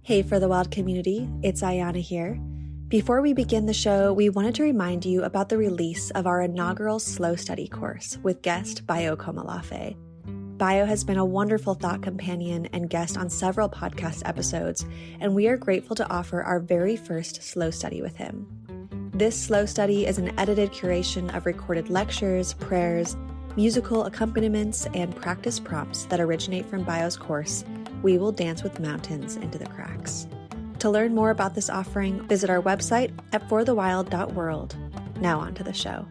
Hey For the Wild community, it's Ayana here. Before we begin the show, we wanted to remind you about the release of our inaugural Slow Study course with guest Bayo Komalafe. Bayo has been a wonderful thought companion and guest on several podcast episodes, and we are grateful to offer our very first Slow Study with him. This Slow Study is an edited curation of recorded lectures, prayers, musical accompaniments, and practice prompts that originate from Bayo's course, We Will Dance with Mountains into the Cracks. To learn more about this offering, visit our website at forthewild.world. Now on to the show.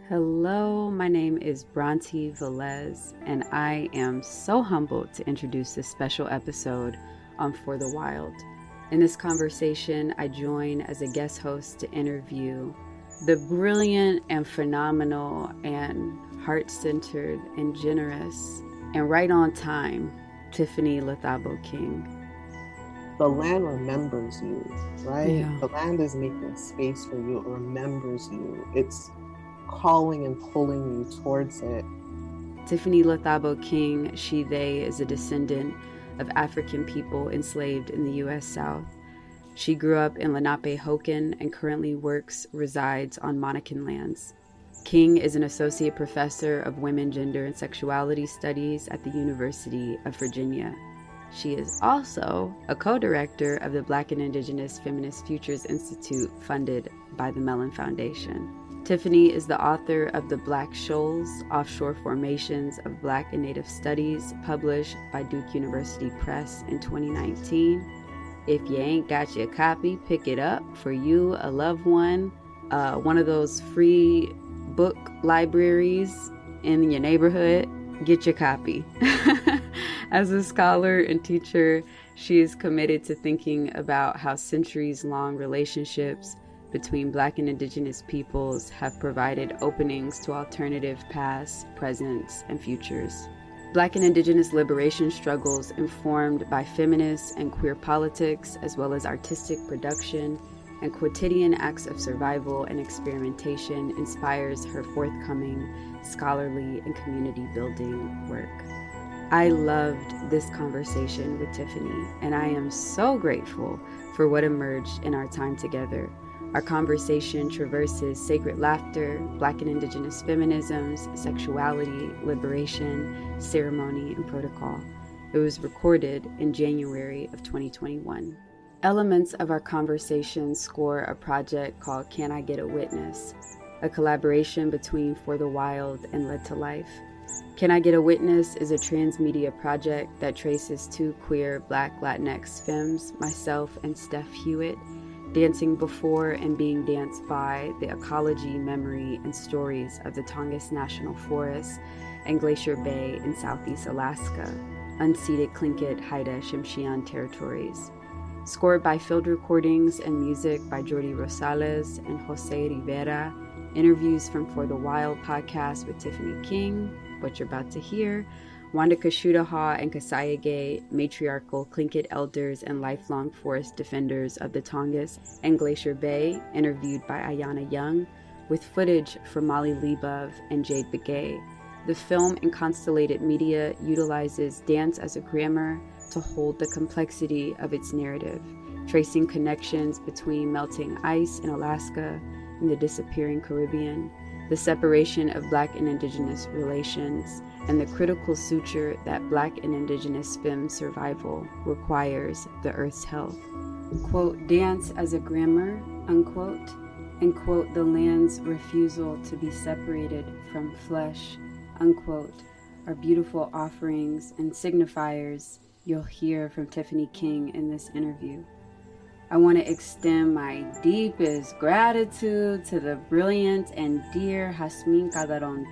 Hello, my name is brontë Velez, and I am so humbled to introduce this special episode on For the Wild. In this conversation, I join as a guest host to interview the brilliant and phenomenal and heart-centered and generous and right on time, Tiffany Lethabo King. The land remembers you, right? Yeah. The land is making space for you. It remembers you. It's calling and pulling you towards it. Tiffany Lethabo King, she, they, is a descendant of African people enslaved in the U.S. South. She grew up in Lenape-Hokan and currently resides on Monacan lands. King is an associate professor of women, gender, and sexuality studies at the University of Virginia. She is also a co-director of the Black and Indigenous Feminist Futures Institute funded by the Mellon Foundation. Tiffany is the author of the Black Shoals, Offshore Formations of Black and Native Studies, published by Duke University Press in 2019. If you ain't got your copy, pick it up for you, a loved one, one of those free book libraries in your neighborhood. Get your copy. As a scholar and teacher, she is committed to thinking about how centuries-long relationships between Black and Indigenous peoples have provided openings to alternative pasts, presents, and futures. Black and Indigenous liberation struggles informed by feminist and queer politics, as well as artistic production and quotidian acts of survival and experimentation, inspires her forthcoming scholarly and community building work. I loved this conversation with Tiffany, and I am so grateful for what emerged in our time together. Our conversation traverses sacred laughter, Black and Indigenous feminisms, sexuality, liberation, ceremony, and protocol. It was recorded in January of 2021. Elements of our conversation score a project called Can I Get a Witness, a collaboration between For the Wild and Led to Life. Can I Get a Witness is a transmedia project that traces two queer Black Latinx femmes, myself and Steph Hewitt, dancing before and being danced by the ecology, memory, and stories of the Tongass National Forest and Glacier Bay in southeast Alaska, unceded Tlingit, Haida, Tsimshian territories. Scored by field recordings and music by Jordi Rosales and Jose Rivera, interviews from For the Wild podcast with Tiffany King, what you're about to hear, Wanda Kashudaha and Kasayage, matriarchal Tlingit elders and lifelong forest defenders of the Tongass and Glacier Bay, interviewed by Ayana Young, with footage from Molly Lebov and Jade Begay. The film in Constellated Media utilizes dance as a grammar to hold the complexity of its narrative, tracing connections between melting ice in Alaska and the disappearing Caribbean, the separation of Black and Indigenous relations, and the critical suture that Black and Indigenous femme survival requires the Earth's health. Quote, dance as a grammar, unquote, and quote, the land's refusal to be separated from flesh, unquote, are beautiful offerings and signifiers you'll hear from Tiffany King in this interview. I want to extend my deepest gratitude to the brilliant and dear Jazmín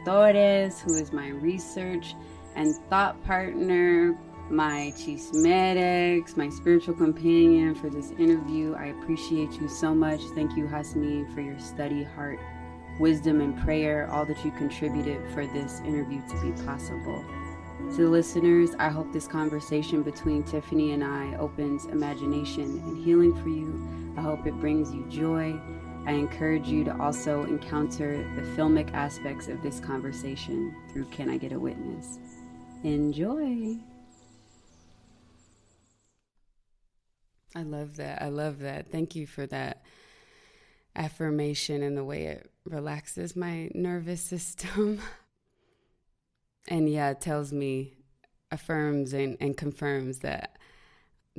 Torres, who is my research and thought partner, my chismetics, my spiritual companion for this interview. I appreciate you so much. Thank you, Jazmín, for your study, heart, wisdom, and prayer, all that you contributed for this interview to be possible. To the listeners, I hope this conversation between Tiffany and I opens imagination and healing for you. I hope it brings you joy. I encourage you to also encounter the filmic aspects of this conversation through Can I Get a Witness? Enjoy. I love that. I love that. Thank you for that affirmation and the way it relaxes my nervous system. And yeah, it tells me, affirms and confirms that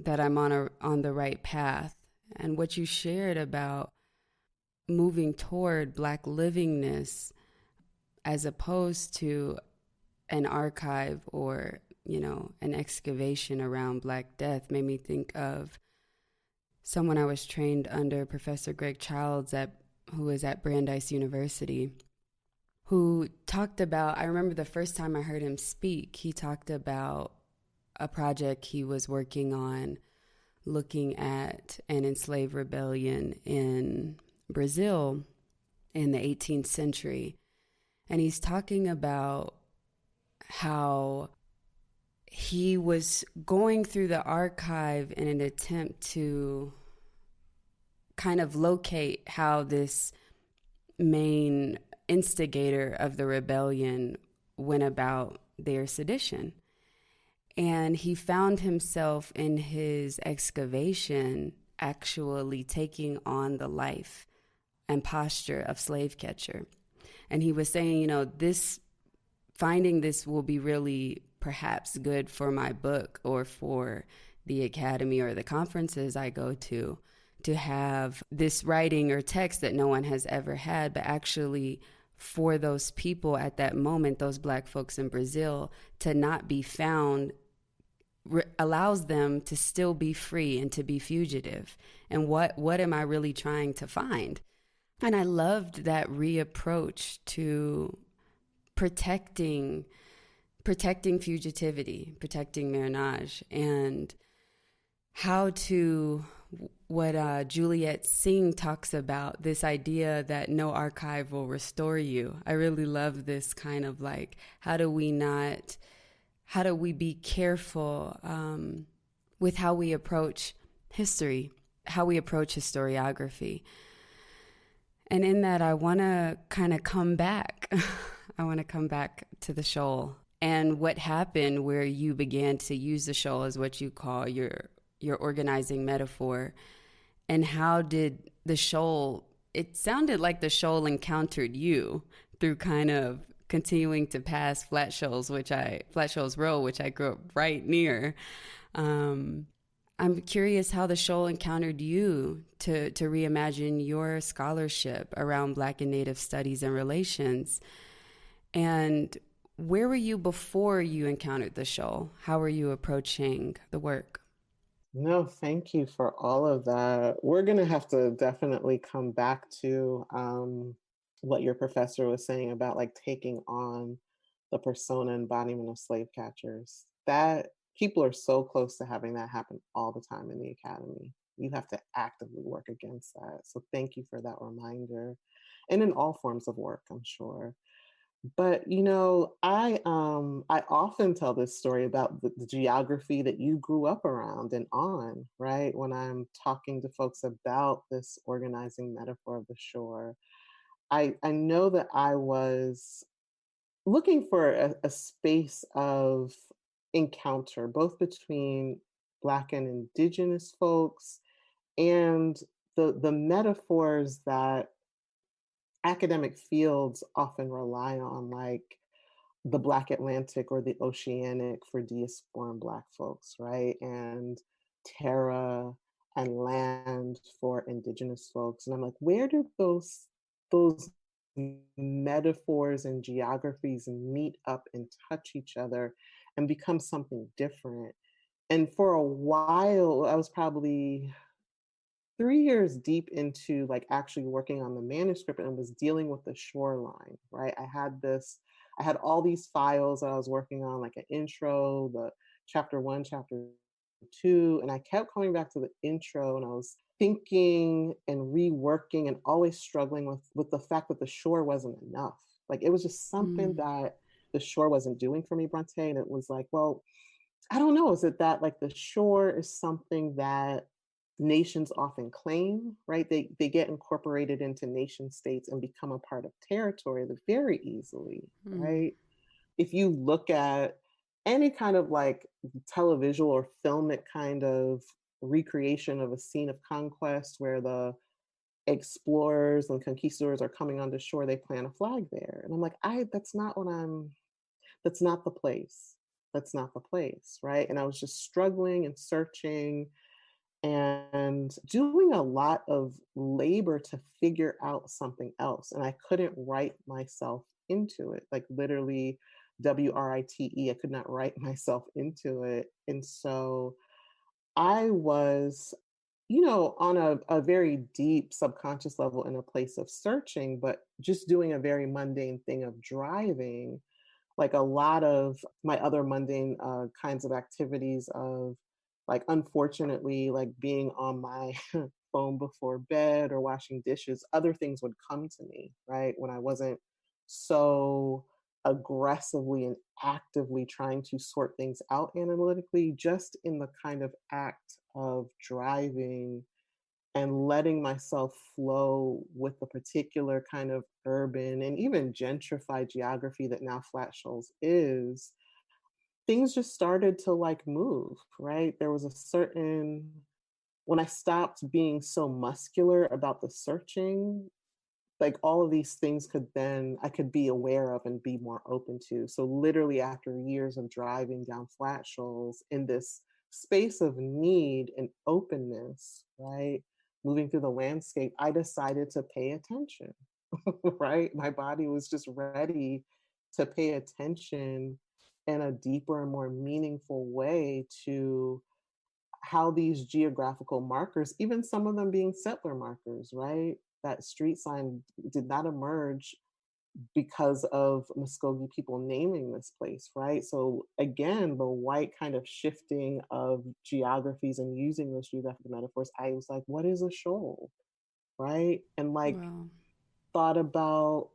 I'm on the right path. And what you shared about moving toward Black livingness as opposed to an archive or, an excavation around Black death made me think of someone I was trained under, Professor Greg Childs, who was at Brandeis University, who talked about, I remember the first time I heard him speak, he talked about a project he was working on looking at an enslaved rebellion in Brazil in the 18th century. And he's talking about how he was going through the archive in an attempt to kind of locate how this main instigator of the rebellion went about their sedition. And he found himself in his excavation actually taking on the life and posture of slave catcher. And he was saying, finding this will be really perhaps good for my book or for the academy or the conferences I go to have this writing or text that no one has ever had, but actually for those people at that moment, those Black folks in Brazil, to not be found allows them to still be free and to be fugitive. And what am I really trying to find? And I loved that reapproach to protecting fugitivity, protecting marriage, and how to, what Juliet Singh talks about, this idea that no archive will restore you. I really love this kind of like, how do we be careful with how we approach history, how we approach historiography. And in that, I want to kind of come back. I want to come back to the shoal and what happened where you began to use the shoal as what you call your organizing metaphor. And how did the shoal, it sounded like the shoal encountered you through kind of continuing to pass Flat Shoals Row, which I grew up right near. I'm curious how the shoal encountered you to reimagine your scholarship around Black and Native studies and relations. And where were you before you encountered the shoal? How were you approaching the work? No, thank you for all of that. We're going to have to definitely come back to what your professor was saying about like taking on the persona embodiment of slave catchers. That people are so close to having that happen all the time in the academy. You have to actively work against that. So thank you for that reminder. And in all forms of work, I'm sure. But I often tell this story about the geography that you grew up around and on, right? When I'm talking to folks about this organizing metaphor of the shore, I know that I was looking for a space of encounter, both between Black and Indigenous folks and the metaphors that academic fields often rely on, like the Black Atlantic or the Oceanic for diaspora and Black folks, right? And terra and land for Indigenous folks. And I'm like, where do those metaphors and geographies meet up and touch each other and become something different? And for a while, I was probably 3 years deep into like actually working on the manuscript and was dealing with the shoreline, right? I had all these files that I was working on, like an intro, the chapter 1, chapter 2, and I kept coming back to the intro and I was thinking and reworking and always struggling with the fact that the shore wasn't enough. Like it was just something that the shore wasn't doing for me, brontë. And it was like, well, I don't know. Is it that like the shore is something that nations often claim, right? They get incorporated into nation states and become a part of territory very easily, right? If you look at any kind of like televisual or filmic kind of recreation of a scene of conquest where the explorers and conquistadors are coming onto shore, they plant a flag there. And I'm like, that's not what that's not the place. That's not the place, right? And I was just struggling and searching and doing a lot of labor to figure out something else. And I couldn't write myself into it, like literally WRITE. I could not write myself into it. And so I was, on a very deep subconscious level in a place of searching, but just doing a very mundane thing of driving, like a lot of my other mundane kinds of activities of like, unfortunately, like being on my phone before bed or washing dishes, other things would come to me, right? When I wasn't so aggressively and actively trying to sort things out analytically, just in the kind of act of driving and letting myself flow with the particular kind of urban and even gentrified geography that now Flat Shoals is, things just started to like move, right? There was a certain, when I stopped being so muscular about the searching, like all of these things I could be aware of and be more open to. So literally after years of driving down Flat Shoals in this space of need and openness, right? Moving through the landscape, I decided to pay attention, right? My body was just ready to pay attention in a deeper and more meaningful way to how these geographical markers, even some of them being settler markers, right? That street sign did not emerge because of Muskogee people naming this place, right? So again, the white kind of shifting of geographies and using those geographic metaphors, I was like, what is a shoal, right? And like Wow. thought about,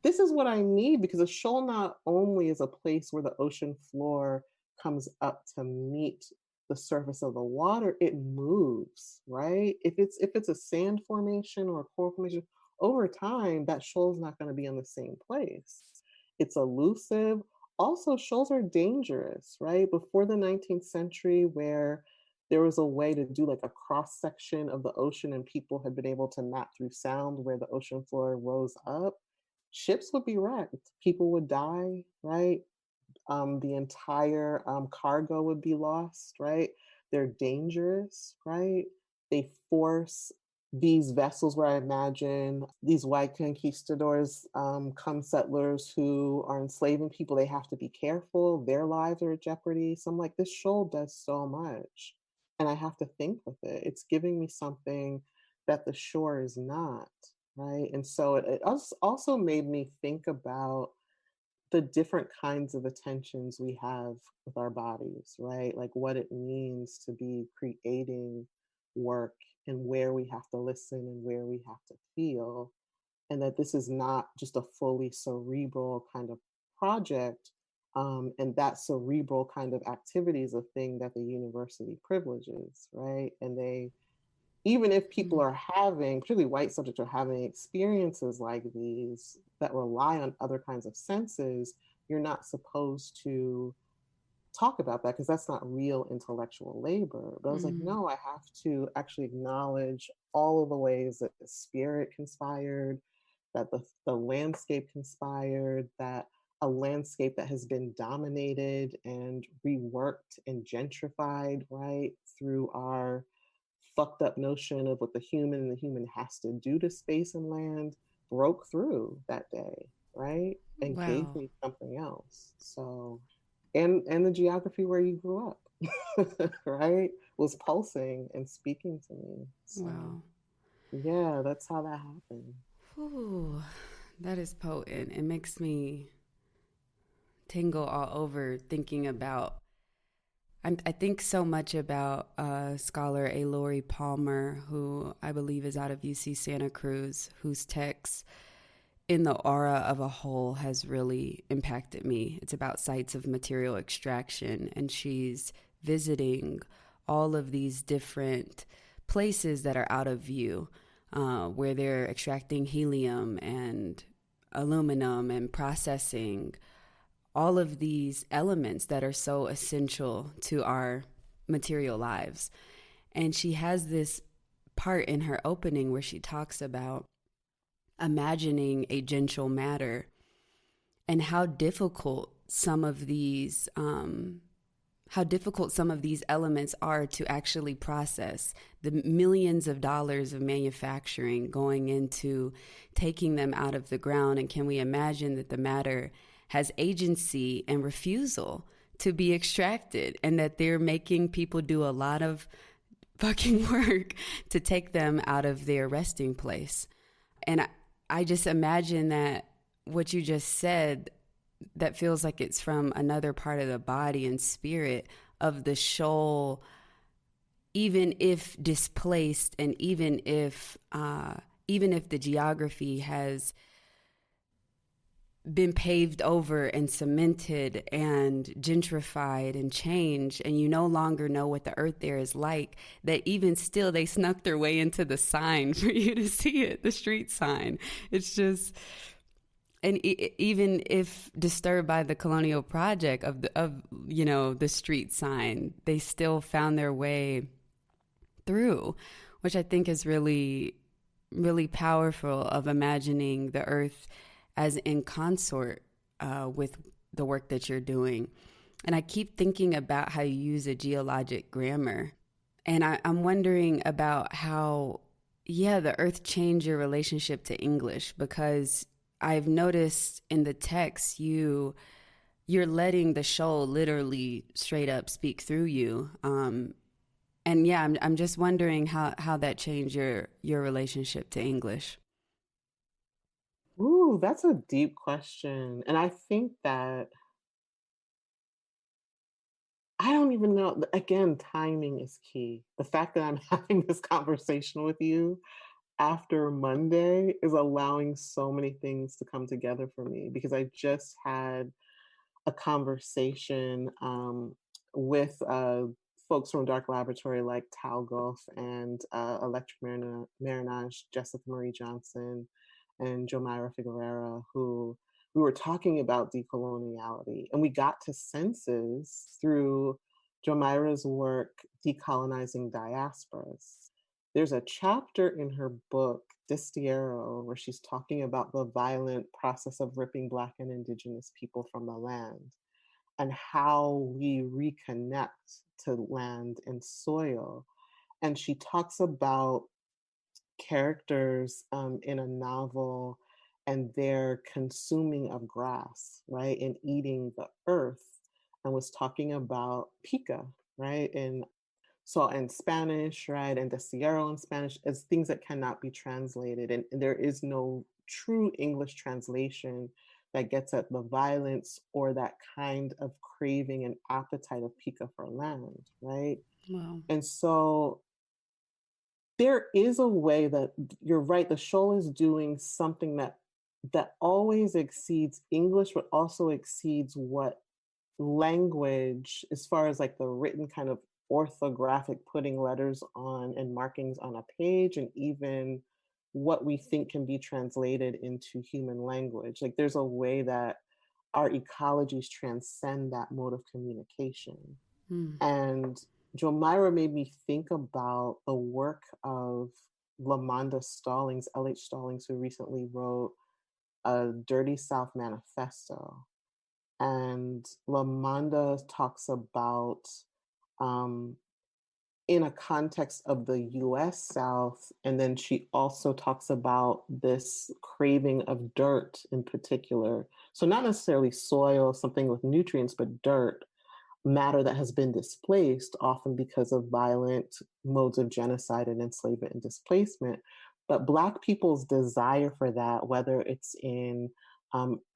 this is what I need, because a shoal not only is a place where the ocean floor comes up to meet the surface of the water, it moves, right? If it's a sand formation or a coral formation, over time that shoal's not going to be in the same place. It's elusive. Also, shoals are dangerous, right? Before the 19th century, where there was a way to do like a cross section of the ocean and people had been able to map through sound where the ocean floor rose up, ships would be wrecked, people would die, right? The entire cargo would be lost, right? They're dangerous, right? They force these vessels where I imagine these white conquistadors come settlers who are enslaving people, they have to be careful, their lives are at jeopardy. So I'm like, this shoal does so much. And I have to think with it. It's giving me something that the shore is not, right? And so it also made me think about the different kinds of attentions we have with our bodies, right? Like what it means to be creating work and where we have to listen and where we have to feel. And that this is not just a fully cerebral kind of project. And that cerebral kind of activity is a thing that the university privileges, right? And they, even if people are having, particularly white subjects are having experiences like these that rely on other kinds of senses, you're not supposed to talk about that because that's not real intellectual labor. But I was like, Mm-hmm. no, I have to actually acknowledge all of the ways that the spirit conspired, that the landscape conspired, that a landscape that has been dominated and reworked and gentrified, right, through our fucked up notion of what the human has to do to space and land, broke through that day, right? And gave Wow. me something else. So, and the geography where you grew up, right, was pulsing and speaking to me. So Wow. yeah, that's how that happened. Ooh, that is potent. It makes me tingle all over thinking about. I think so much about scholar A. Lori Palmer, who I believe is out of UC Santa Cruz, whose text In the Aura of a Whole has really impacted me. It's about sites of material extraction, and she's visiting all of these different places that are out of view, where they're extracting helium and aluminum and processing all of these elements that are so essential to our material lives. And she has this part in her opening where she talks about imagining a gential matter and how difficult some of these elements are to actually process, the millions of dollars of manufacturing going into taking them out of the ground. And can we imagine that the matter has agency and refusal to be extracted, and that they're making people do a lot of fucking work to take them out of their resting place? And I just imagine that what you just said, that feels like it's from another part of the body and spirit of the shoal, even if displaced, and even if the geography has been paved over and cemented and gentrified and changed, and you no longer know what the earth there is like, that even still they snuck their way into the sign for you to see it, the street sign. It's just, and even if disturbed by the colonial project of the street sign, they still found their way through, which I think is really, really powerful, of imagining the earth as in consort with the work that you're doing. And I keep thinking about how you use a geologic grammar. And I'm wondering about how, the earth changed your relationship to English, because I've noticed in the text you're letting the shoal literally straight up speak through you. I'm just wondering how that changed your relationship to English. Ooh, that's a deep question. And I think that I don't even know. Again, timing is key. The fact that I'm having this conversation with you after Monday is allowing so many things to come together for me, because I just had a conversation with folks from Dark Laboratory like Tal Gulf and Electric Marinage, Jessica Marie Johnson, and Jomira Figueroa, who we were talking about decoloniality. And we got to senses through Jomira's work, Decolonizing Diasporas. There's a chapter in her book, Distiero, where she's talking about the violent process of ripping Black and Indigenous people from the land, and how we reconnect to land and soil. And she talks about characters in a novel and their consuming of grass, right, and eating the earth, and was talking about pica, right, and so in Spanish, right, and destiero in Spanish, as things that cannot be translated, and there is no true English translation that gets at the violence or that kind of craving and appetite of pica for land, right? Wow. And so there is a way that, you're right, the shoal is doing something that always exceeds English, but also exceeds what language, as far as like the written kind of orthographic, putting letters on and markings on a page, and even what we think can be translated into human language. Like there's a way that our ecologies transcend that mode of communication. And Jomira made me think about the work of LaMonda Stallings, L.H. Stallings, who recently wrote a Dirty South Manifesto. And LaMonda talks about, in a context of the US South, and then she also talks about this craving of dirt in particular. So not necessarily soil, something with nutrients, but dirt, matter that has been displaced, often because of violent modes of genocide and enslavement and displacement. But Black people's desire for that, whether it's in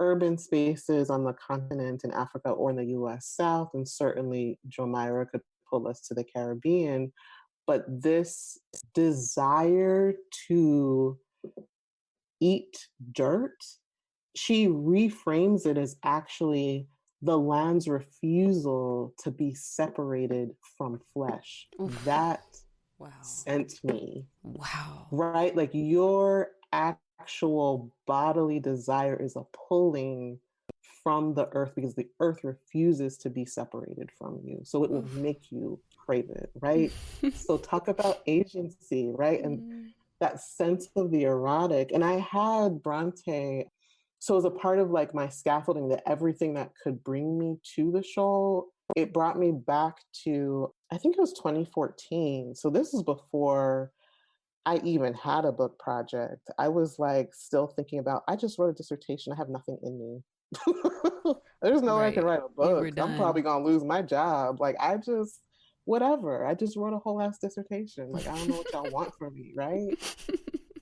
urban spaces on the continent in Africa or in the US South, and certainly Jomira could pull us to the Caribbean, but this desire to eat dirt, she reframes it as actually the land's refusal to be separated from flesh. Oof. That sent me. Wow. Right? Like your actual bodily desire is a pulling from the earth because the earth refuses to be separated from you. So it will make you crave it, right? So talk about agency, right? And that sense of the erotic. And I had brontë. So as a part of like my scaffolding, that everything that could bring me to the show, it brought me back to, I think it was 2014. So this is before I even had a book project. I was like still thinking about, I just wrote a dissertation. I have nothing in me. There's no way I can write a book. I'm probably going to lose my job. Like whatever. I just wrote a whole ass dissertation. Like, I don't know what y'all want from me, right?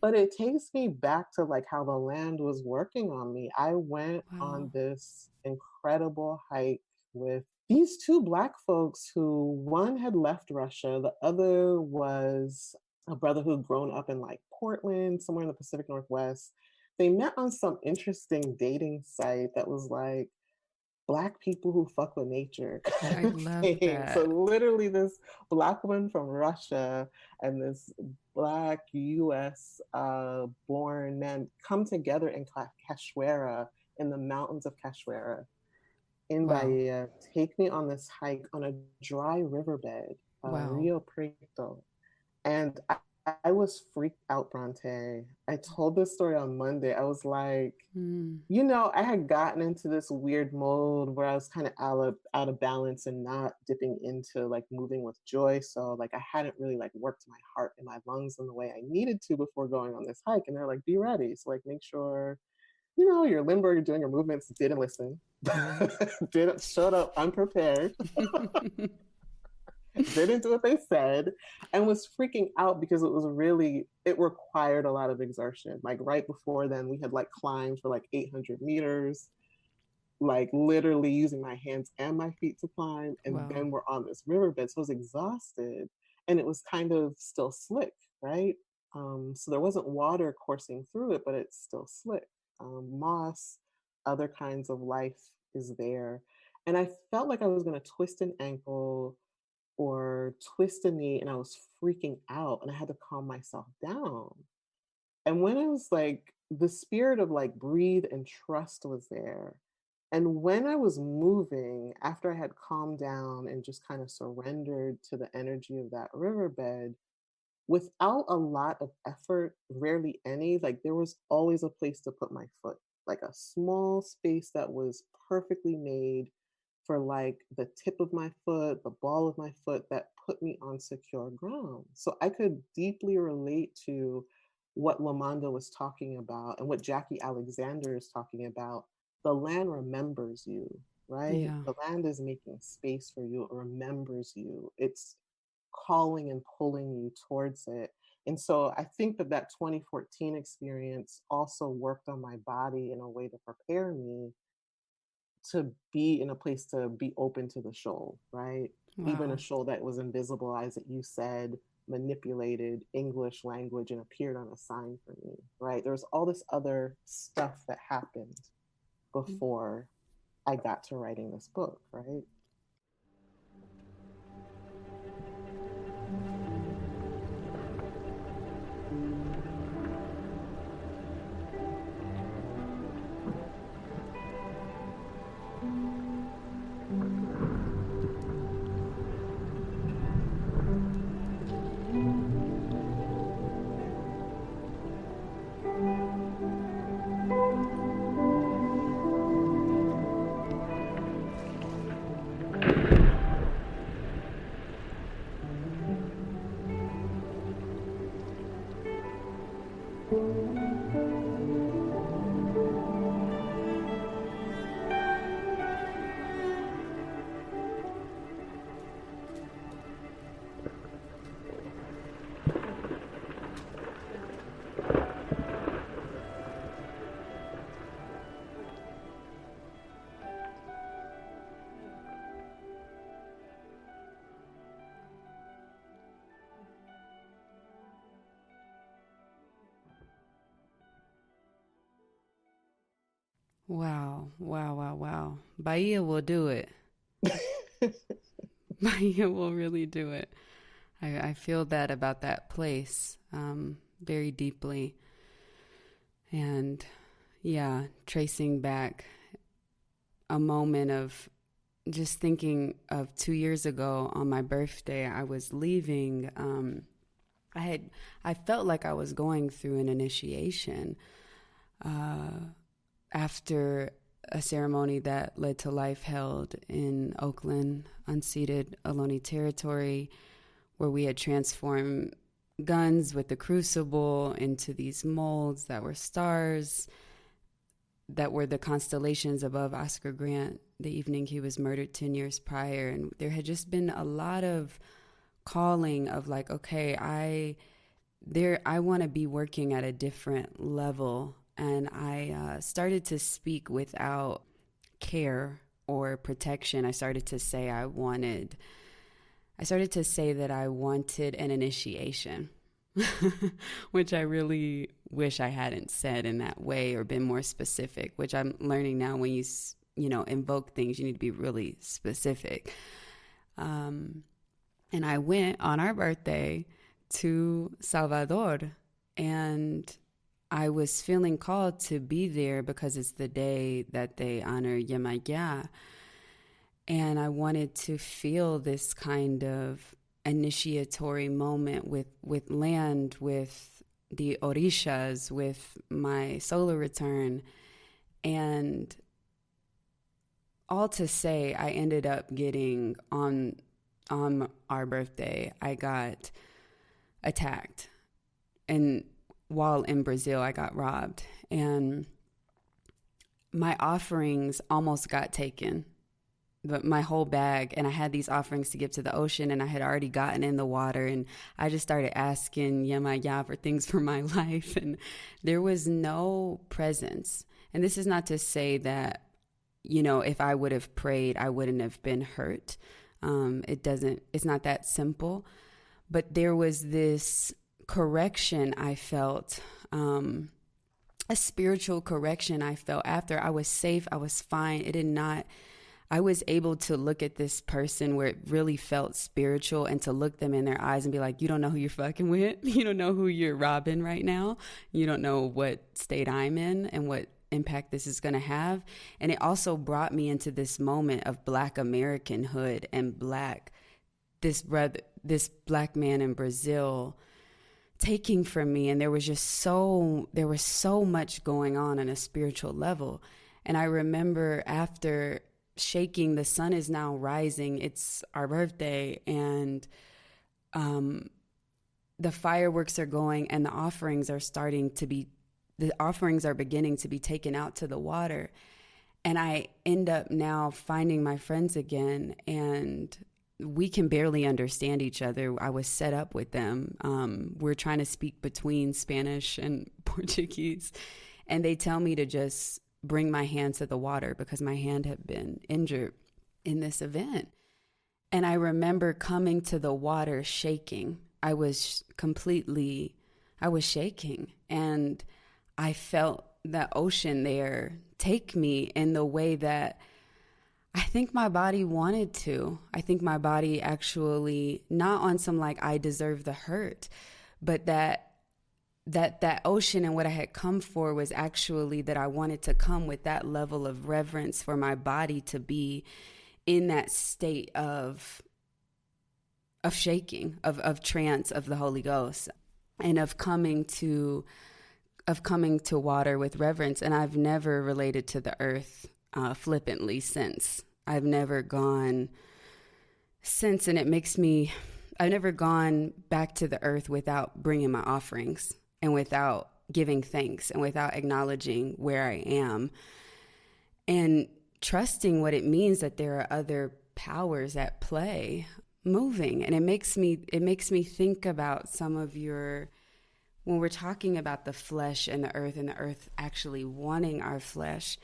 But it takes me back to like how the land was working on me. I went on this incredible hike with these two Black folks who, one had left Russia, the other was a brother who had grown up in like Portland, somewhere in the Pacific Northwest. They met on some interesting dating site that was like Black people who fuck with nature. I love that. So literally this Black woman from Russia and this Black US born man come together in Cachoeira, in the mountains of Cachoeira in Bahia, take me on this hike on a dry riverbed, Rio Preto. And I was freaked out, brontë. I told this story on Monday. I was like, you know, I had gotten into this weird mode where I was kind of out of balance and not dipping into like moving with joy. So like I hadn't really like worked my heart and my lungs in the way I needed to before going on this hike. And they're like, be ready. So like make sure, you know, your limber, you're doing your movements, didn't listen, showed up unprepared. Didn't do what they said, and was freaking out because it required a lot of exertion. Like right before then, we had like climbed for like 800 meters, like literally using my hands and my feet to climb. And then we're on this riverbed. So I was exhausted, and it was kind of still slick, right? So there wasn't water coursing through it, but it's still slick. Moss, other kinds of life is there. And I felt like I was going to twist an ankle or twist a knee, and I was freaking out and I had to calm myself down. And when I was like, the spirit of like breathe and trust was there. And when I was moving, after I had calmed down and just kind of surrendered to the energy of that riverbed, without a lot of effort, rarely any, like there was always a place to put my foot, like a small space that was perfectly made for like the tip of my foot, the ball of my foot that put me on secure ground. So I could deeply relate to what Lamanda was talking about and what Jackie Alexander is talking about. The land remembers you, right? Yeah. The land is making space for you. It remembers you. It's calling and pulling you towards it. And so I think that 2014 experience also worked on my body in a way to prepare me to be in a place to be open to the shoal, right? Even a shoal that was invisible, as you said, manipulated English language and appeared on a sign for me, right? There's all this other stuff that happened before I got to writing this book, right? Wow. Bahia will do it. Bahia will really do it. I feel that about that place very deeply. And yeah, tracing back a moment of just thinking of 2 years ago on my birthday. I was leaving. I felt like I was going through an initiation after a ceremony that led to life held in Oakland, unceded Ohlone territory, where we had transformed guns with the crucible into these molds that were stars, that were the constellations above Oscar Grant the evening he was murdered 10 years prior. And there had just been a lot of calling of like, okay, I want to be working at a different level. And I started to speak without care or protection. I started to say that I wanted an initiation, which I really wish I hadn't said in that way or been more specific, which I'm learning now. When you invoke things, you need to be really specific. And I went on our birthday to Salvador, and I was feeling called to be there because it's the day that they honor Yemaya. And I wanted to feel this kind of initiatory moment with land, with the orishas, with my solar return. And all to say, I ended up getting on our birthday, I got attacked. And while in Brazil, I got robbed. And my offerings almost got taken. But my whole bag, and I had these offerings to give to the ocean, and I had already gotten in the water, and I just started asking Yemaya for things for my life, and there was no presence. And this is not to say that, if I would have prayed, I wouldn't have been hurt. It's not that simple. But there was this correction I felt, a spiritual correction I felt after. I was safe, I was fine. I was able to look at this person where it really felt spiritual, and to look them in their eyes and be like, you don't know who you're fucking with. You don't know who you're robbing right now. You don't know what state I'm in and what impact this is going to have. And it also brought me into this moment of Black Americanhood and this Black man in Brazil taking from me. And there was so much going on a spiritual level. And I remember after shaking, the sun is now rising, it's our birthday, and the fireworks are going, and the offerings are beginning to be taken out to the water. And I end up now finding my friends again, and we can barely understand each other. I was set up with them. We're trying to speak between Spanish and Portuguese, and they tell me to just bring my hand to the water because my hand had been injured in this event. And I remember coming to the water shaking. I was shaking, and I felt the ocean there take me in the way that I think my body wanted to. I think my body actually, not on some like I deserve the hurt, but that ocean and what I had come for was actually that I wanted to come with that level of reverence for my body to be in that state of shaking, of trance of the Holy Ghost, and of coming to water with reverence. And I've never related to the earth flippantly since. I've never gone since, and I've never gone back to the earth without bringing my offerings, and without giving thanks, and without acknowledging where I am, and trusting what it means that there are other powers at play moving. And it makes me think about some of when we're talking about the flesh and the earth actually wanting our flesh,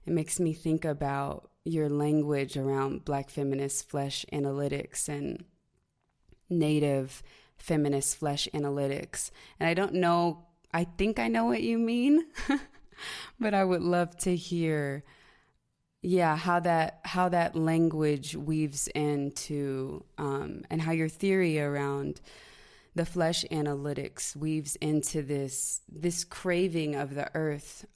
it makes me think about your language around Black feminist flesh analytics and Native feminist flesh analytics. And I think I know what you mean, but I would love to hear, how that language weaves into, and how your theory around the flesh analytics weaves into this craving of the earth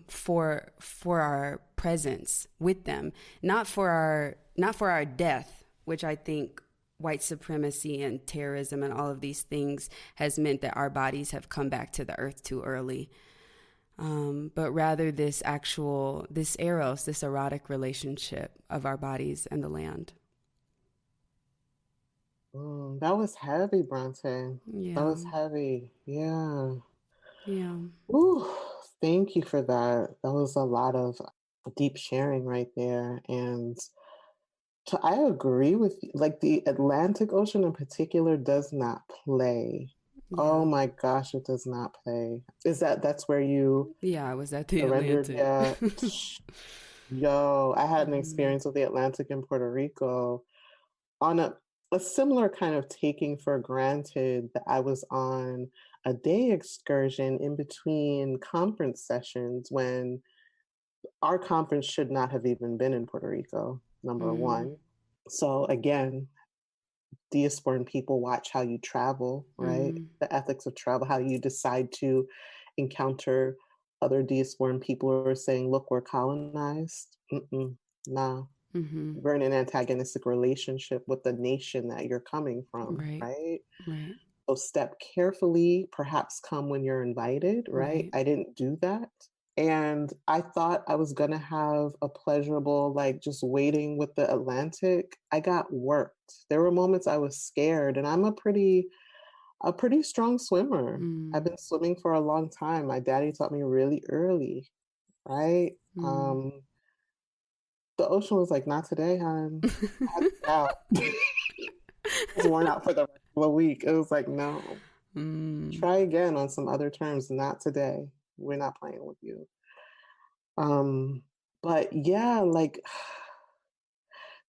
for our presence with them, not for our death, which I think white supremacy and terrorism and all of these things has meant that our bodies have come back to the earth too early. But rather this eros, this erotic relationship of our bodies and the land. That was heavy, brontë. Yeah. That was heavy. Yeah. Yeah. Ooh, thank you for that. That was a lot of deep sharing right there. And I agree with you. Like the Atlantic Ocean in particular does not play. Yeah. Oh my gosh, it does not play. That's where you Yeah, I was at the surrendered? Atlantic. Yeah. Yo, I had an experience with the Atlantic in Puerto Rico on a similar kind of taking for granted that I was on a day excursion in between conference sessions when our conference should not have even been in Puerto Rico, number one. So again, diasporan people watch how you travel, right? The ethics of travel, how you decide to encounter other diasporan people who are saying, look, we're colonized. Nah. We're in an antagonistic relationship with the nation that you're coming from, right? Right. So step carefully, perhaps come when you're invited, right? I didn't do that. And I thought I was going to have a pleasurable, like just waiting with the Atlantic. I got worked. There were moments I was scared, and I'm a pretty strong swimmer. I've been swimming for a long time. My daddy taught me really early, right? The ocean was like, not today, hon. Out. I was worn out for the rest of the week. It was like, no. Try again on some other terms. Not today. We're not playing with you. But yeah, like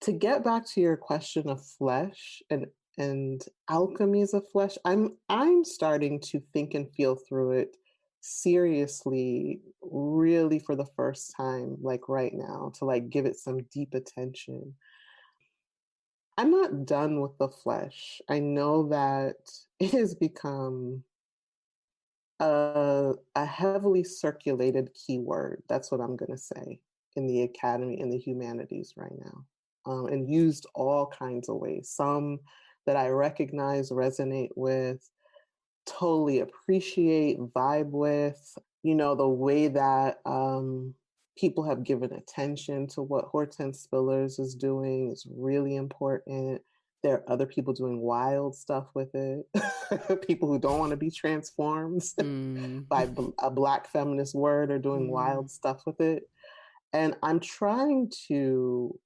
to get back to your question of flesh and alchemies of flesh, I'm starting to think and feel through it seriously, really for the first time, like right now, to like give it some deep attention. I'm not done with the flesh. I know that it has become a heavily circulated keyword. That's what I'm going to say in the academy, in the humanities right now, and used all kinds of ways. Some that I recognize, resonate with, totally appreciate, vibe with. You know, the way that people have given attention to what Hortense Spillers is doing is really important. There are other people doing wild stuff with it. People who don't want to be transformed by a Black feminist word are doing wild stuff with it. And I'm trying to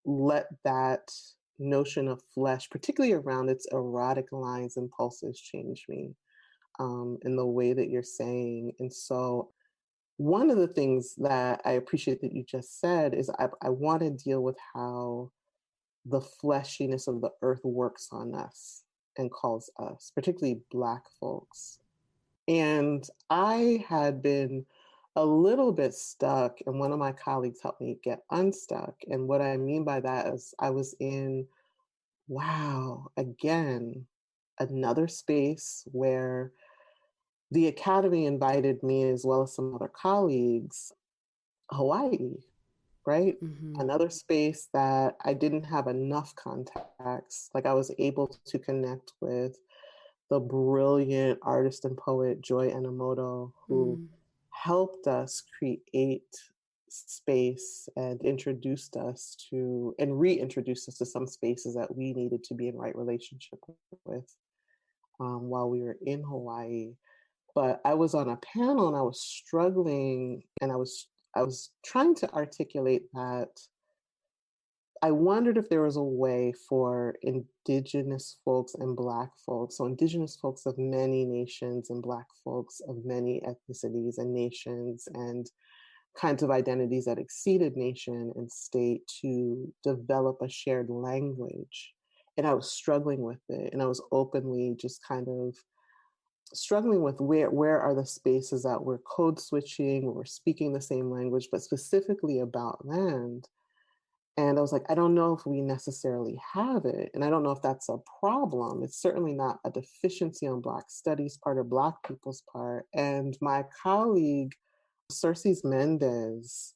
let that notion of flesh, particularly around its erotic lines and pulses, change me in the way that you're saying. And so one of the things that I appreciate that you just said is I want to deal with how the fleshiness of the earth works on us and calls us, particularly Black folks. And I had been a little bit stuck, and one of my colleagues helped me get unstuck. And what I mean by that is I was in, wow, again, another space where the Academy invited me, as well as some other colleagues, Hawaii, right? Another space that I didn't have enough contacts. Like I was able to connect with the brilliant artist and poet Joy Enomoto, who helped us create space and introduced us to, and reintroduced us to some spaces that we needed to be in right relationship with while we were in Hawaii. But I was on a panel and I was struggling, and I was trying to articulate that I wondered if there was a way for Indigenous folks and Black folks, so Indigenous folks of many nations and Black folks of many ethnicities and nations and kinds of identities that exceeded nation and state, to develop a shared language. And I was struggling with it, and I was openly just kind of struggling with where are the spaces that we're code switching, we're speaking the same language, but specifically about land. And I was like, I don't know if we necessarily have it. And I don't know if that's a problem. It's certainly not a deficiency on Black studies part or Black people's part. And my colleague, Circes Mendez,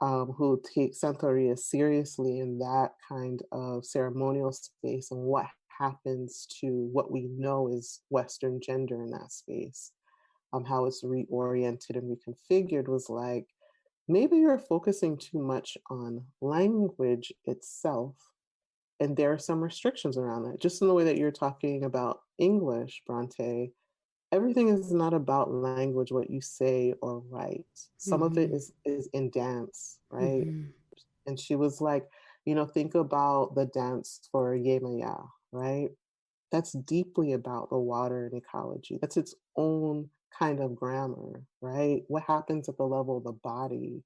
who takes Santeria seriously in that kind of ceremonial space and what happens to what we know is Western gender in that space, how it's reoriented and reconfigured, was like, maybe you're focusing too much on language itself. And there are some restrictions around that. Just in the way that you're talking about English, Bronte, everything is not about language, what you say or write. Some of it is in dance, right? And she was like, think about the dance for Yemaya, right? That's deeply about the water and ecology. That's its own kind of grammar, right? What happens at the level of the body,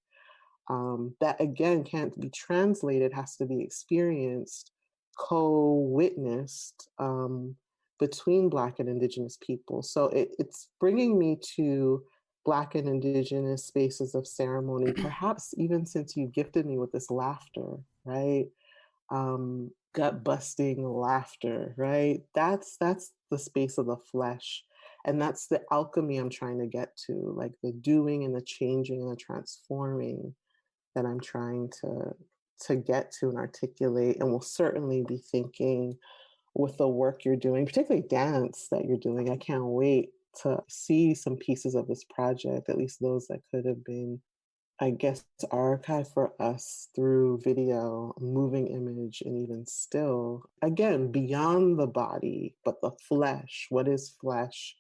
that again can't be translated, has to be experienced, co-witnessed, between Black and Indigenous people. So it's bringing me to Black and Indigenous spaces of ceremony, perhaps even since you gifted me with this laughter, right? Gut busting laughter, right? That's the space of the flesh. And that's the alchemy I'm trying to get to, like the doing and the changing and the transforming that I'm trying to get to and articulate. And will certainly be thinking with the work you're doing, particularly dance that you're doing. I can't wait to see some pieces of this project, at least those that could have been, I guess, archived for us through video, moving image, and even still. Again, beyond the body, but the flesh. What is flesh?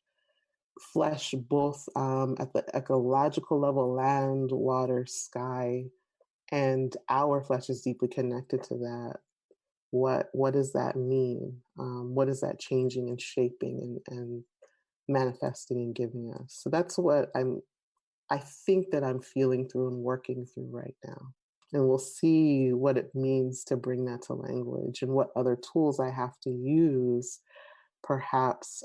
Flesh, both at the ecological level, land, water, sky, and our flesh is deeply connected to that. What does that mean? What is that changing and shaping and manifesting and giving us? So that's what I think that I'm feeling through and working through right now. And we'll see what it means to bring that to language and what other tools I have to use, perhaps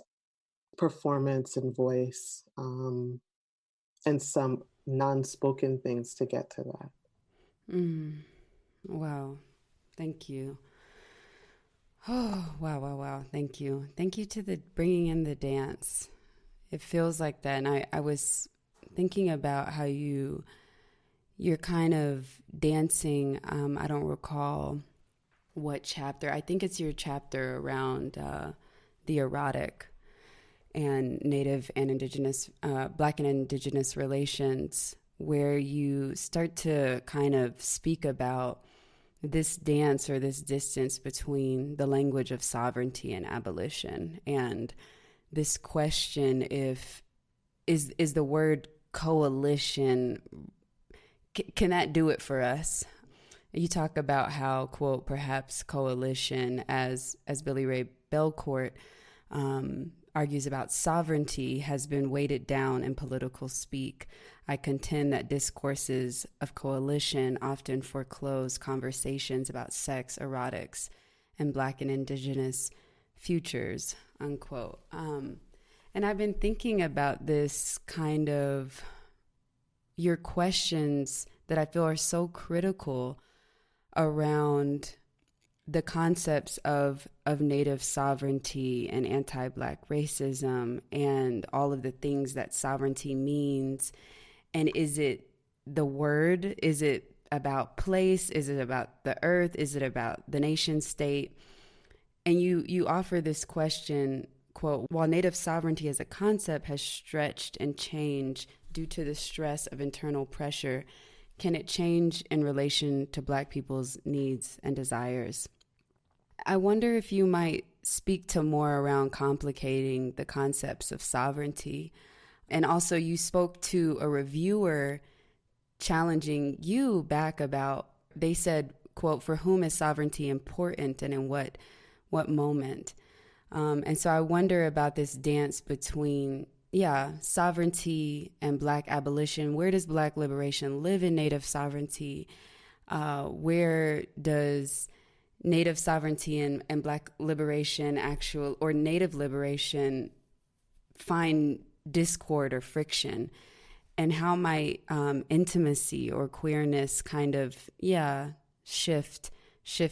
performance and voice, and some non-spoken things to get to that. Wow. Thank you. Oh, wow. Thank you. Thank you to the bringing in the dance. It feels like that. And I was thinking about how you're kind of dancing. I don't recall what chapter. I think it's your chapter around the erotic and Native and Indigenous, Black and Indigenous relations, where you start to kind of speak about this dance or this distance between the language of sovereignty and abolition. And this question, is the word coalition, can that do it for us? You talk about how, quote, perhaps coalition, as Billy Ray Belcourt argues about sovereignty, has been weighted down in political speak. I contend that discourses of coalition often foreclose conversations about sex, erotics, and Black and Indigenous futures, unquote. And I've been thinking about this kind of, your questions that I feel are so critical around the concepts of Native sovereignty and anti-Black racism and all of the things that sovereignty means. And is it the word? Is it about place? Is it about the earth? Is it about the nation state? And you offer this question, quote, while Native sovereignty as a concept has stretched and changed due to the stress of internal pressure, can it change in relation to Black people's needs and desires? I wonder if you might speak to more around complicating the concepts of sovereignty. And also you spoke to a reviewer challenging you back about, they said, quote, for whom is sovereignty important and in what moment? And so I wonder about this dance between, sovereignty and Black abolition. Where does Black liberation live in Native sovereignty? Where does Native sovereignty and Black liberation Native liberation find discord or friction? And how might intimacy or queerness kind of, shift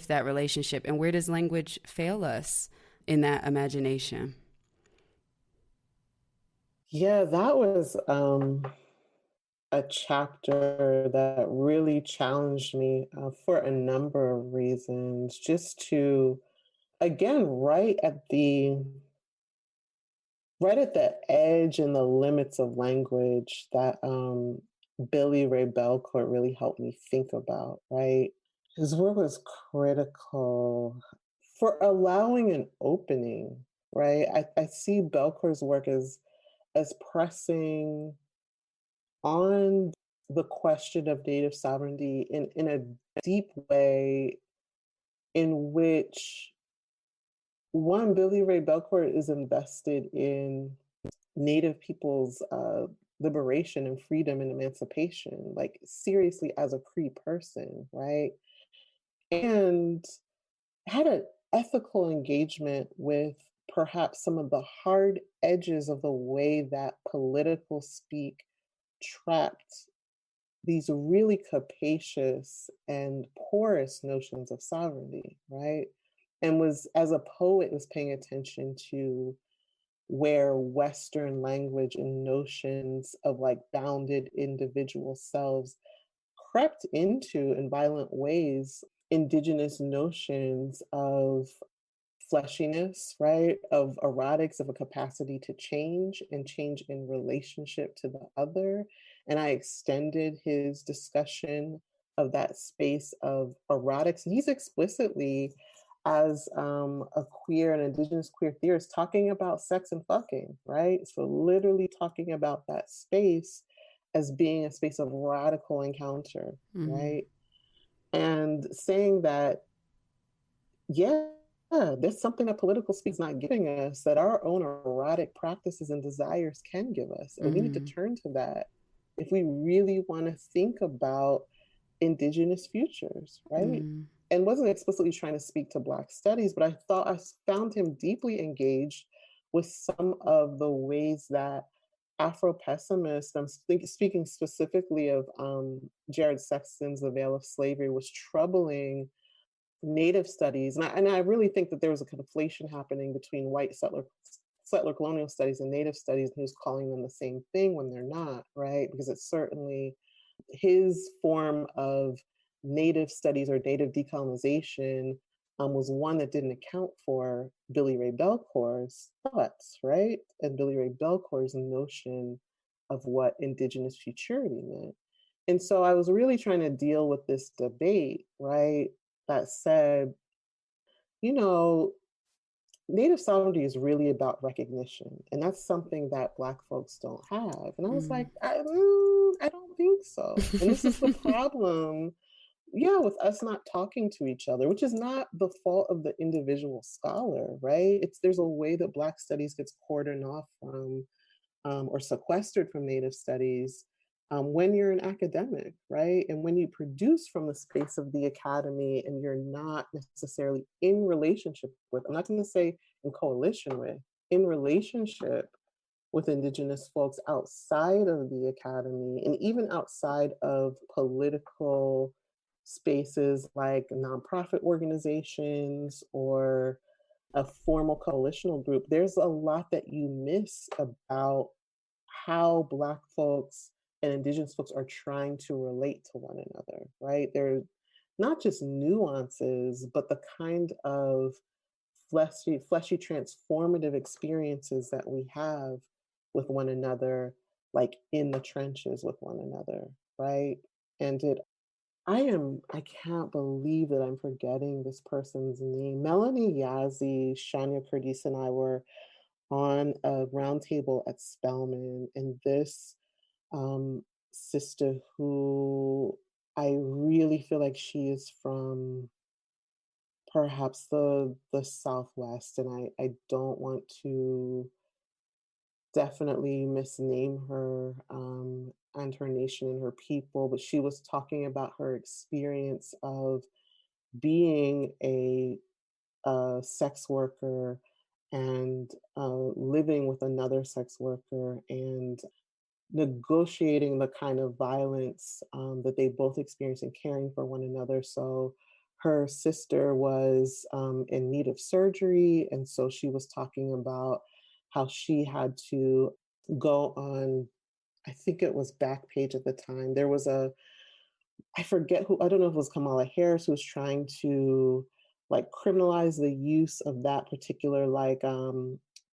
that relationship? And where does language fail us in that imagination? Yeah, that was a chapter that really challenged me for a number of reasons. Just to, again, right at the edge and the limits of language that Billy Ray Belcourt really helped me think about, right? His work was critical for allowing an opening, right? I see Belcourt's work as pressing on the question of Native sovereignty in a deep way in which one, Billy Ray Belcourt is invested in Native people's liberation and freedom and emancipation, like seriously as a Cree person, right? And had an ethical engagement with perhaps some of the hard edges of the way that political speak trapped these really capacious and porous notions of sovereignty, right? And was, as a poet, was paying attention to where Western language and notions of like bounded individual selves crept into, in violent ways, Indigenous notions of fleshiness, right? Of erotics, of a capacity to change and change in relationship to the other. And I extended his discussion of that space of erotics. And he's explicitly, as a queer and Indigenous queer theorist, talking about sex and fucking, right? So literally talking about that space as being a space of radical encounter, right? And saying that, yeah, there's something that political speak is not giving us that our own erotic practices and desires can give us. And we need to turn to that if we really want to think about Indigenous futures, right? And wasn't explicitly trying to speak to Black studies, but I found him deeply engaged with some of the ways that Afro-pessimists, speaking specifically of Jared Sexton's The Veil of Slavery, was troubling Native studies. And I really think that there was a conflation happening between white settler colonial studies and Native studies, and he was calling them the same thing when they're not, right? Because it's certainly his form of Native studies or Native decolonization was one that didn't account for Billy Ray Belcourt's thoughts, right? And Billy Ray Belcourt's notion of what Indigenous futurity meant. And so I was really trying to deal with this debate, right? That said, you know, Native sovereignty is really about recognition. And that's something that Black folks don't have. And I was like, I don't think so. And this is the problem, yeah, with us not talking to each other, which is not the fault of the individual scholar, right? There's a way that Black studies gets cordoned off from or sequestered from Native studies when you're an academic, right? And when you produce from the space of the academy and you're not necessarily in relationship with, I'm not going to say in coalition with, in relationship with Indigenous folks outside of the academy and even outside of political spaces like nonprofit organizations or a formal coalitional group, there's a lot that you miss about how Black folks and Indigenous folks are trying to relate to one another, right? There not just nuances, but the kind of fleshy transformative experiences that we have with one another, like in the trenches with one another, right? And I can't believe that I'm forgetting this person's name. Melanie Yazzie, Shania Curtis, and I were on a roundtable at Spelman, and this sister who I really feel like she is from perhaps the Southwest, and I don't want to definitely misname her and her nation and her people, but she was talking about her experience of being a sex worker and living with another sex worker and negotiating the kind of violence that they both experienced and caring for one another. So her sister was in need of surgery. And so she was talking about how she had to go on, I think it was Backpage at the time. There was I forget who, I don't know if it was Kamala Harris who was trying to like criminalize the use of that particular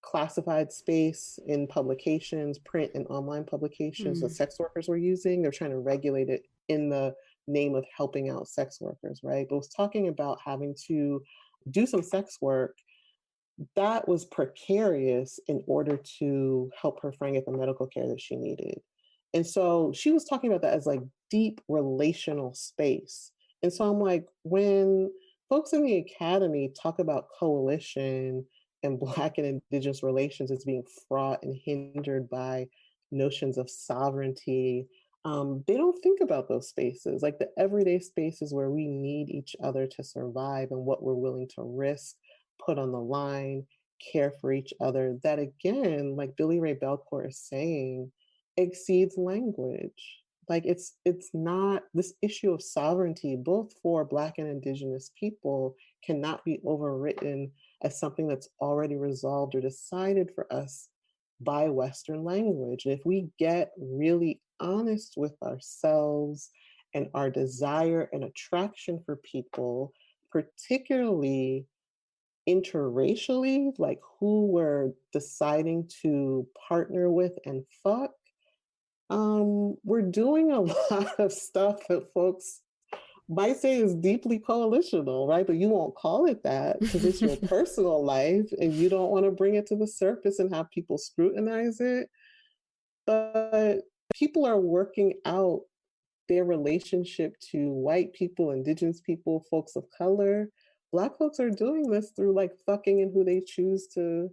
classified space in publications, print and online publications that sex workers were using. They're trying to regulate it in the name of helping out sex workers, right? But was talking about having to do some sex work that was precarious in order to help her friend get the medical care that she needed. And so she was talking about that as like deep relational space. And so I'm like, when folks in the academy talk about coalition and Black and Indigenous relations as being fraught and hindered by notions of sovereignty, they don't think about those spaces, like the everyday spaces where we need each other to survive and what we're willing to risk, put on the line, care for each other. That again, like Billy Ray Belcourt is saying, exceeds language. Like it's not, this issue of sovereignty, both for Black and Indigenous people, cannot be overwritten as something that's already resolved or decided for us by Western language. And if we get really honest with ourselves and our desire and attraction for people, particularly interracially, like who we're deciding to partner with and fuck, we're doing a lot of stuff that folks might say is deeply coalitional, right? But you won't call it that because it's your personal life and you don't want to bring it to the surface and have people scrutinize it. But people are working out their relationship to white people, Indigenous people, folks of color. Black folks are doing this through like fucking and who they choose to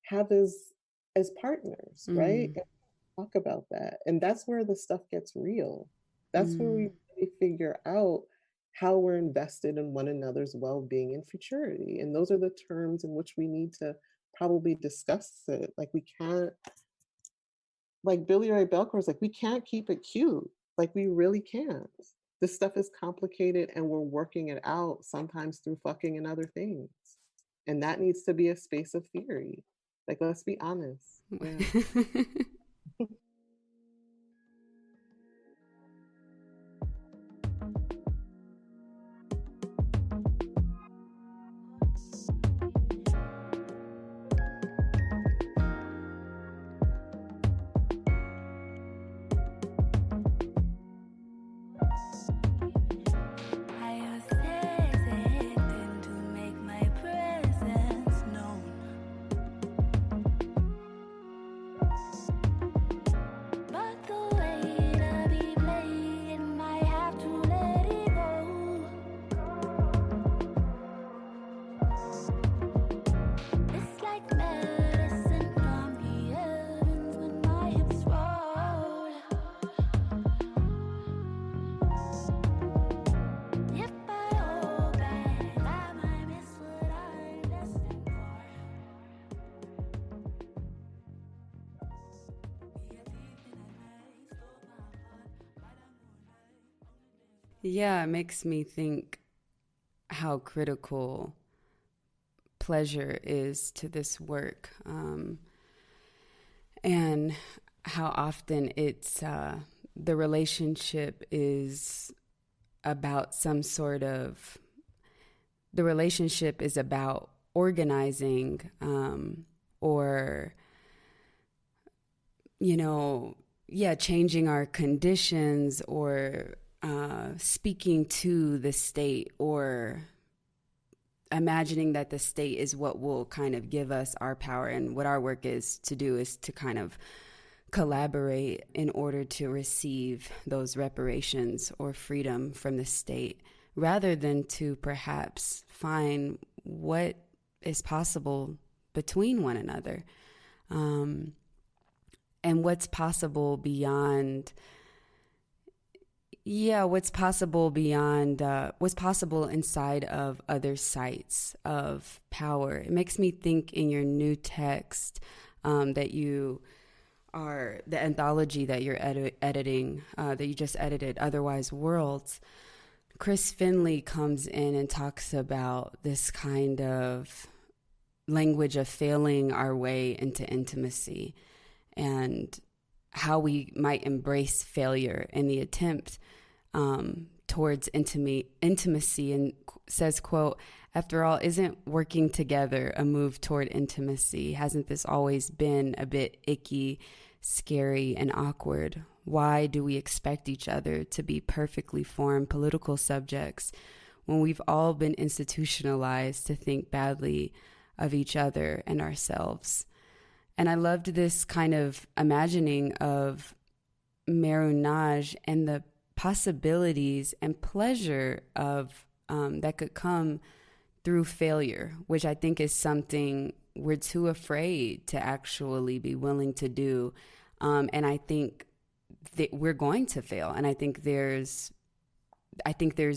have as partners, right? And talk about that. And that's where the stuff gets real. That's where we really figure out how we're invested in one another's well-being and futurity. And those are the terms in which we need to probably discuss it. Like we can't, like Billy Ray Belcourt is like, we can't keep it cute. Like we really can't. This stuff is complicated and we're working it out sometimes through fucking and other things. And that needs to be a space of theory. Like, let's be honest. Yeah. Yeah, it makes me think how critical pleasure is to this work, and how often it's the relationship is about organizing, or changing our conditions, or speaking to the state, or imagining that the state is what will kind of give us our power. And what our work is to do is to kind of collaborate in order to receive those reparations or freedom from the state, rather than to perhaps find what is possible between one another, and what's possible beyond what's possible inside of other sites of power. It makes me think in your new text that you the anthology that you're editing, that you just edited, Otherwise Worlds, Chris Finley comes in and talks about this kind of language of failing our way into intimacy and how we might embrace failure in the attempt towards intimacy, and says, quote, "After all, isn't working together a move toward intimacy? Hasn't this always been a bit icky, scary, and awkward? Why do we expect each other to be perfectly formed political subjects when we've all been institutionalized to think badly of each other and ourselves?" And I loved this kind of imagining of marronage and the possibilities and pleasure of that could come through failure, which I think is something we're too afraid to actually be willing to do. And I think that we're going to fail. And I think there's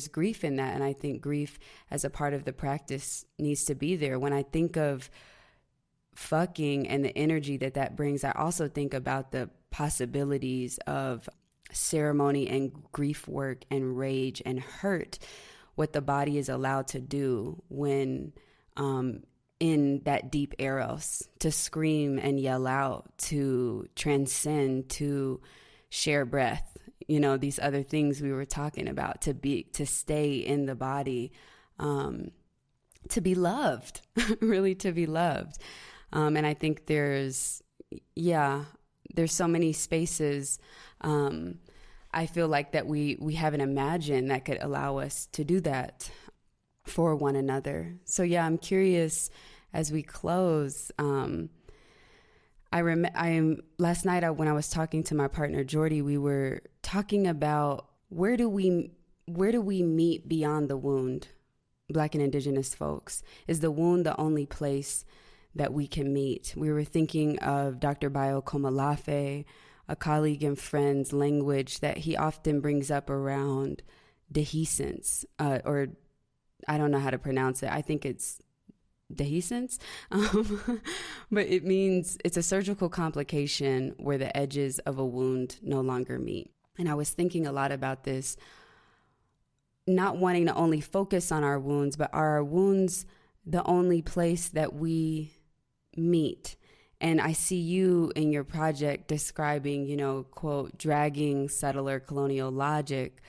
grief in that. And I think grief as a part of the practice needs to be there. When I think of fucking and the energy that brings, I also think about the possibilities of ceremony and grief work and rage and hurt, what the body is allowed to do when in that deep eros, to scream and yell out, to transcend, to share breath, these other things we were talking about, to stay in the body, to be loved, really to be loved. And I think there's so many spaces I feel like that we haven't imagined that could allow us to do that for one another. So yeah, I'm curious as we close. Last night when I was talking to my partner Jordy, we were talking about where do we meet beyond the wound, Black and Indigenous folks? Is the wound the only place that we can meet? We were thinking of Dr. Bayo Komolafe, a colleague and friend's language that he often brings up around dehiscence, or I don't know how to pronounce it. I think it's dehiscence, but it means it's a surgical complication where the edges of a wound no longer meet. And I was thinking a lot about this, not wanting to only focus on our wounds, but are our wounds the only place that we meet? And I see you in your project describing, quote, dragging settler colonial logic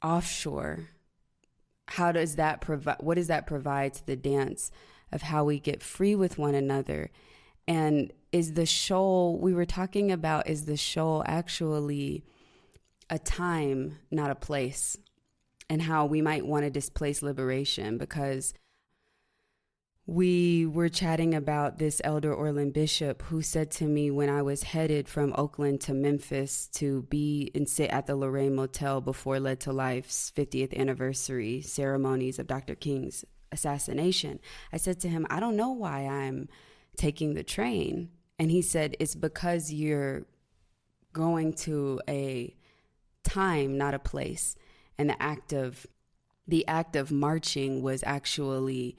offshore. How does that what does that provide to the dance of how we get free with one another? And is the shoal we were talking about, is the shoal actually a time, not a place? And how we might want to displace liberation, because we were chatting about this elder Orland Bishop who said to me when I was headed from Oakland to Memphis to be and sit at the Lorraine Motel before Led to Life's 50th anniversary ceremonies of Dr. King's assassination, I said to him, I don't know why I'm taking the train. And he said, it's because you're going to a time, not a place. And the act of marching was actually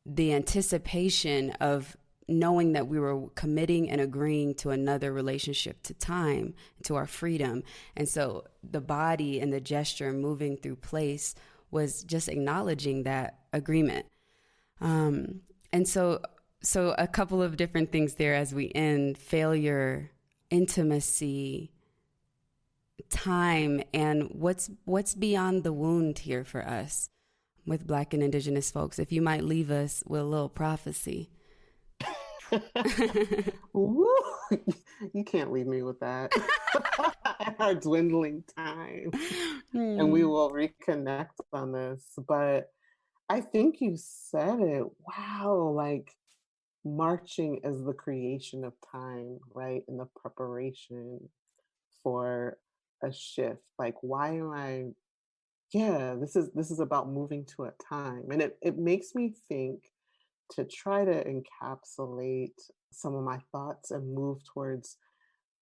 the anticipation of knowing that we were committing and agreeing to another relationship to time, to our freedom. And so the body and the gesture moving through place was just acknowledging that agreement. And so a couple of different things there as we end: failure, intimacy, time, and what's beyond the wound here for us with Black and Indigenous folks. If you might leave us with a little prophecy. Woo! You can't leave me with that. Our dwindling time. And we will reconnect on this. But I think you said it. Wow, like marching is the creation of time, right? And the preparation for a shift. Like, why am I this is about moving to a time. And it makes me think, to try to encapsulate some of my thoughts and move towards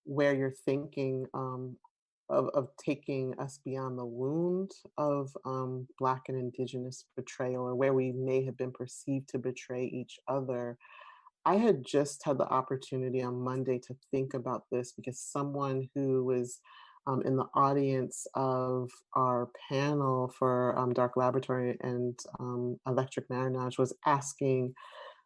where you're thinking of taking us beyond the wound of Black and Indigenous betrayal, or where we may have been perceived to betray each other. I had just had the opportunity on Monday to think about this because someone who was in the audience of our panel for Dark Laboratory and Electric Marriage was asking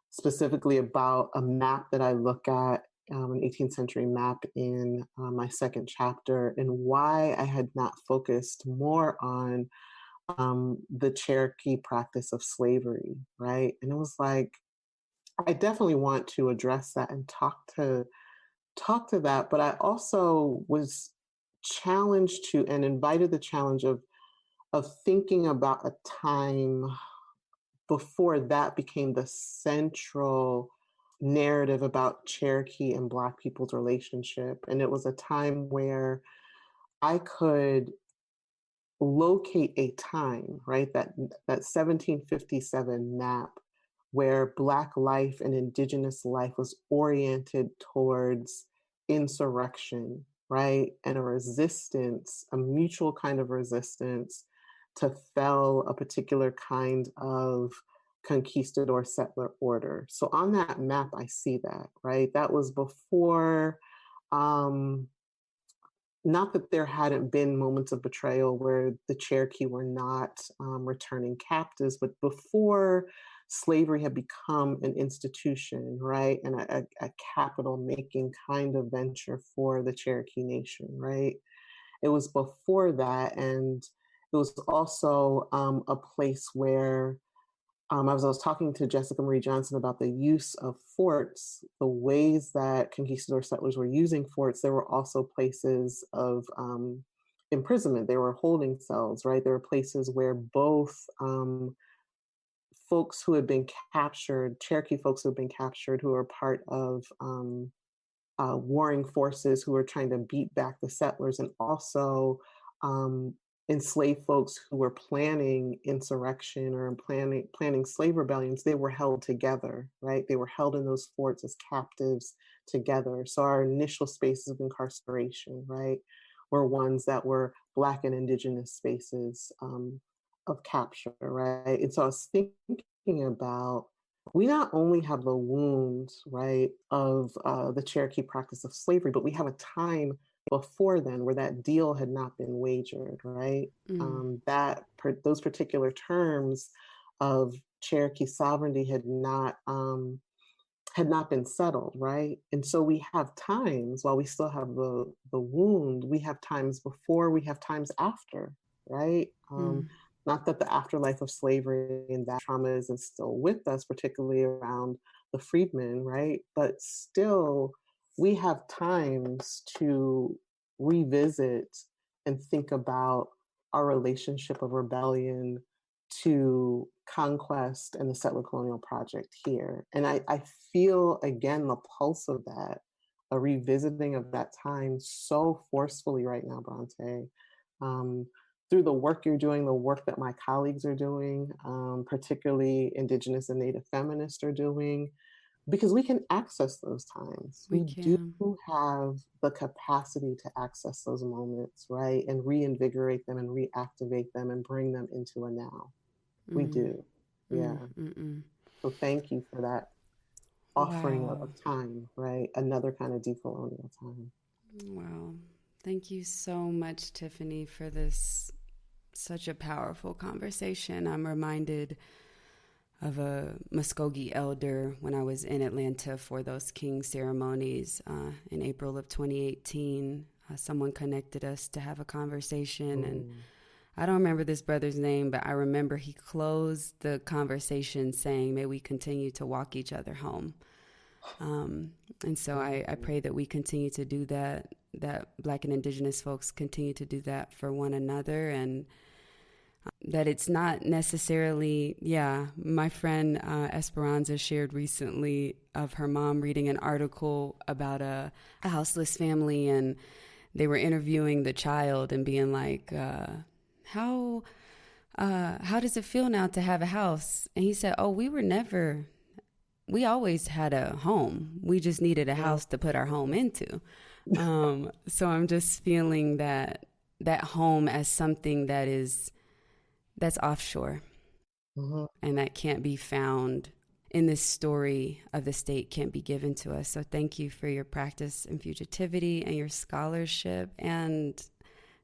specifically about a map that I look at, an 18th century map in my second chapter, and why I had not focused more on the Cherokee practice of slavery, right? And it was like, I definitely want to address that and talk to that, but I also was challenged to and invited the challenge of thinking about a time before that became the central narrative about Cherokee and Black people's relationship. And it was a time where I could locate a time, right? That 1757 map where Black life and Indigenous life was oriented towards insurrection, right? And a resistance, a mutual kind of resistance to fell a particular kind of conquistador settler order. So on that map, I see that, right? That was before, not that there hadn't been moments of betrayal where the Cherokee were not returning captives, but before slavery had become an institution, right? And a capital making kind of venture for the Cherokee Nation, right? It was before that. And it was also a place where I was talking to Jessica Marie Johnson about the use of forts, the ways that conquistador settlers were using forts. There were also places of imprisonment. There were holding cells, right? There were places where both folks who had been captured, Cherokee folks who had been captured, who were part of warring forces who were trying to beat back the settlers, and also enslaved folks who were planning insurrection or planning slave rebellions, they were held together, right? They were held in those forts as captives together. So our initial spaces of incarceration, right, were ones that were Black and Indigenous spaces of capture, right? And so I was thinking about, we not only have the wound, right, of the Cherokee practice of slavery, but we have a time before then where that deal had not been wagered, right? Those particular terms of Cherokee sovereignty had not been settled, right? And so we have times, while we still have the wound, we have times before, we have times after, right? Not that the afterlife of slavery and that trauma isn't still with us, particularly around the freedmen, right? But still, we have times to revisit and think about our relationship of rebellion to conquest and the settler colonial project here. And I feel, again, the pulse of that, a revisiting of that time so forcefully right now, Brontë, through the work you're doing, the work that my colleagues are doing, particularly Indigenous and Native feminists are doing, because we can access those times. We do have the capacity to access those moments, right? And reinvigorate them and reactivate them and bring them into a now. We do. Yeah. So thank you for that offering of time, right? Another kind of decolonial time. Wow. Thank you so much, Tiffany, for this such a powerful conversation. I'm reminded of a Muskogee elder when I was in Atlanta for those king ceremonies in April of 2018. Someone connected us to have a conversation, and I don't remember this brother's name, but I remember he closed the conversation saying, "May we continue to walk each other home." And so I pray that we continue to do that, that Black and Indigenous folks continue to do that for one another, and that it's not necessarily, my friend Esperanza shared recently of her mom reading an article about a houseless family, and they were interviewing the child and being like, how does it feel now to have a house? And he said, oh, we always had a home. We just needed a house to put our home into. So I'm just feeling that home as something that's offshore and that can't be found in this story of the state can't be given to us. So thank you for your practice in fugitivity and your scholarship and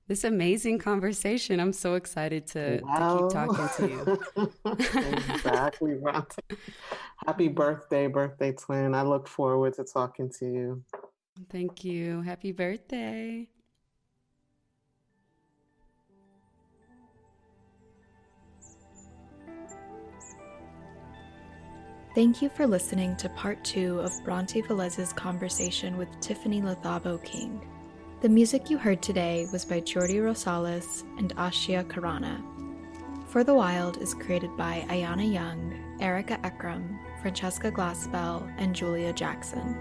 this amazing conversation. I'm so excited to keep talking to you. Exactly, Brontë. Happy birthday, twin. I look forward to talking to you. Thank you. Happy birthday. Thank you for listening to part 2 of Brontë Velez's conversation with Tiffany Lethabo King. The music you heard today was by Jordi Rosales and Ashia Karana. For the Wild is created by Ayana Young, Erica Ekram, Francesca Glassbell, and Julia Jackson.